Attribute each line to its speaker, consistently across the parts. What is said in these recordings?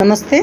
Speaker 1: नमस्ते।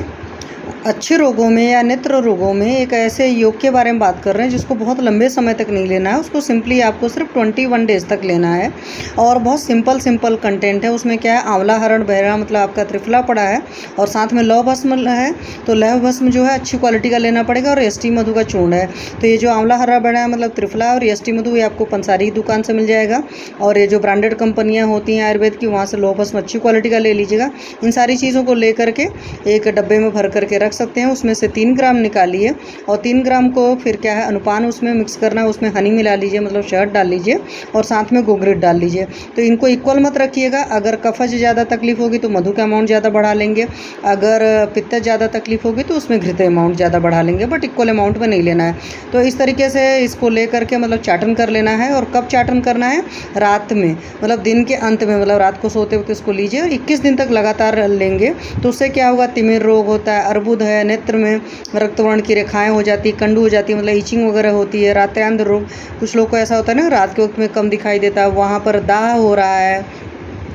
Speaker 1: अच्छे रोगों में या नेत्र रोगों में एक ऐसे योग के बारे में बात कर रहे हैं जिसको बहुत लंबे समय तक नहीं लेना है। उसको सिंपली आपको सिर्फ 21 डेज तक लेना है और बहुत सिंपल कंटेंट है। उसमें क्या है, आंवला हरण बहरा मतलब आपका त्रिफला पड़ा है और साथ में लौह भस्म है। तो लौह भस्म जो है अच्छी क्वालिटी का लेना पड़ेगा और एसटी मधु का चूर्ण है। तो ये जो आंवला हरा बड़ा है मतलब त्रिफला और एसटी मधु, ये आपको पंसारी दुकान से मिल जाएगा। और ये जो ब्रांडेड कंपनियाँ होती हैं आयुर्वेद की, वहाँ से लौह भस्म अच्छी क्वालिटी का ले लीजिएगा। इन सारी चीज़ों को ले करके एक डब्बे में भर करके रख सकते हैं। उसमें से 3 ग्राम निकालिए और 3 ग्राम को फिर क्या है अनुपान उसमें मिक्स करना है। उसमें हनी मिला लीजिए, मतलब शहद डाल लीजिए और साथ में गोगरेट डाल लीजिए। तो इनको इक्वल मत रखिएगा। अगर कफज ज़्यादा तकलीफ होगी तो मधु का अमाउंट ज़्यादा बढ़ा लेंगे, अगर पित्त ज़्यादा तकलीफ होगी तो उसमें घृत अमाउंट ज़्यादा बढ़ा लेंगे, बट इक्वल अमाउंट में नहीं लेना है। तो इस तरीके से इसको ले करके मतलब चाटन कर लेना है। और कब चाटन करना है? रात में, मतलब दिन के अंत में, मतलब रात को सोते वक्त इसको लीजिए और 21 दिन तक लगातार लेंगे। तो उससे क्या होगा, तिमिर रोग होता है, अर्बुद है, नेत्र में रक्तवर्ण की रेखाएं हो जाती है, कंडू हो जाती है, मतलब ईचिंग वगैरह होती है, रात्यांध रोग, कुछ लोग को ऐसा होता है ना रात के वक्त में कम दिखाई देता है, वहाँ पर दाह हो रहा है,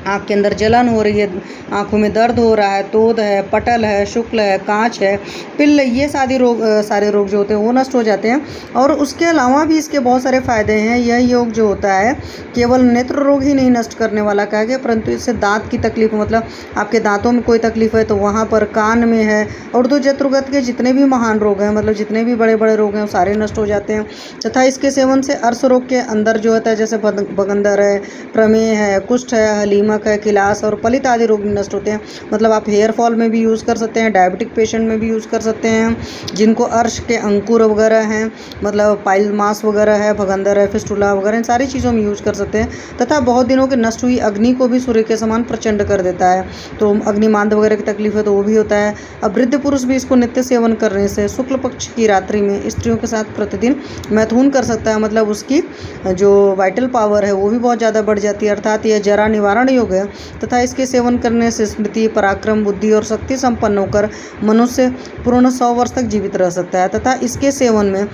Speaker 1: आँख के अंदर जलन हो रही है, आँखों में दर्द हो रहा है, तोद है, पटल है, शुक्ल है, कांच है, पिल्ल, ये सारे रोग जो होते हैं वो नष्ट हो जाते हैं। और उसके अलावा भी इसके बहुत सारे फ़ायदे हैं। यह योग जो होता है केवल नेत्र रोग ही नहीं नष्ट करने वाला कहा गया, परंतु इससे दांत की तकलीफ, मतलब आपके दांतों में कोई तकलीफ है तो वहाँ पर, कान में है, उर्दू जत्रुगत के जितने भी महान रोग हैं, मतलब जितने भी बड़े बड़े रोग हैं वो सारे नष्ट हो जाते हैं। तथा इसके सेवन से अर्श रोग के अंदर जो होता है, जैसे बगंदर है, प्रमेह है, कुष्ठ है, हलीमक है, किलास और पलित आदि रोग नष्ट होते हैं। मतलब आप हेयर फॉल में भी यूज़ कर सकते हैं, डायबिटिक पेशेंट में भी यूज़ कर सकते हैं, जिनको अर्श के अंकुर वगैरह हैं, मतलब पाइल मास वगैरह है, भगंदर है, फिस्टुला वगैरह, इन सारी चीज़ों में यूज़ कर सकते हैं। तथा बहुत दिनों की नष्ट हुई अग्नि को भी सूर्य के समान प्रचंड कर देता है। तो अग्निमांद वगैरह की तकलीफ है तो वो भी होता है। अब वृद्ध पुरुष भी इसको नित्य सेवन करने से शुक्ल पक्ष की रात्रि में स्त्रियों के साथ प्रतिदिन मैथुन कर सकता है। मतलब उसकी जो वाइटल पावर है वो भी बहुत ज़्यादा बढ़ जाती है। अर्थात यह जरा निवारण योग है। तथा इसके सेवन करने से स्मृति, पराक्रम, बुद्धि और शक्ति संपन्न होकर मनुष्य पूर्ण 100 वर्ष तक जीवित रह सकता है। तथा इसके सेवन में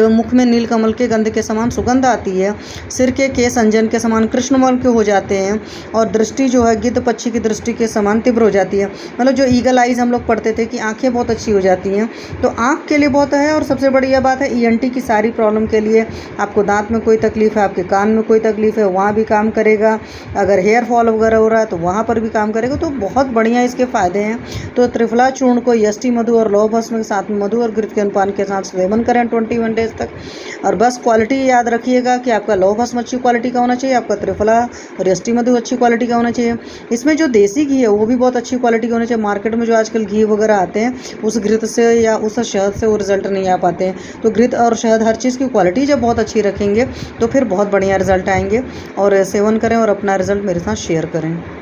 Speaker 1: मुख में नीलकमल के गंध के समान सुगंध आती है, सिर के केस अंजन के समान कृष्णमल के हो जाते हैं और दृष्टि जो है गिद्ध पक्षी की दृष्टि के समान तीव्र हो जाती है। मतलब जो ईगल आइज हम लोग पढ़ते थे कि आंखें बहुत अच्छी हो जाती हैं, तो आंख के लिए बहुत है। और सबसे बड़ी यह बात है ईएनटी की सारी प्रॉब्लम के लिए, आपको दांत में कोई तकलीफ है, आपके कान में कोई तकलीफ है, वहाँ भी काम करेगा। अगर हेयर फॉल वगैरह हो रहा है तो वहाँ पर भी काम करेगा। तो बहुत बढ़िया इसके फ़ायदे हैं। तो त्रिफला चूर्ण को यष्टि मधु और लौह भस्म के साथ में मधु और घृत के अनुपान के साथ सेवन करें 21 डेज तक। और बस क्वालिटी याद रखिएगा कि आपका लौह भस्म अच्छी क्वालिटी का होना चाहिए, आपका त्रिफला और यष्टि मधु अच्छी क्वालिटी का होना चाहिए। इसमें जो देसी घी है वो भी बहुत अच्छी क्वालिटी का होना चाहिए। मार्केट में जो आजकल घी वगैरह आते हैं उस घृत से या उस शहद से वो रिजल्ट नहीं आ पाते हैं। तो घृत और शहद, हर चीज़ की क्वालिटी जब बहुत अच्छी रखेंगे तो फिर बहुत बढ़िया रिजल्ट आएंगे। और सेवन करें और अपना रिजल्ट मेरे साथ शेयर करें।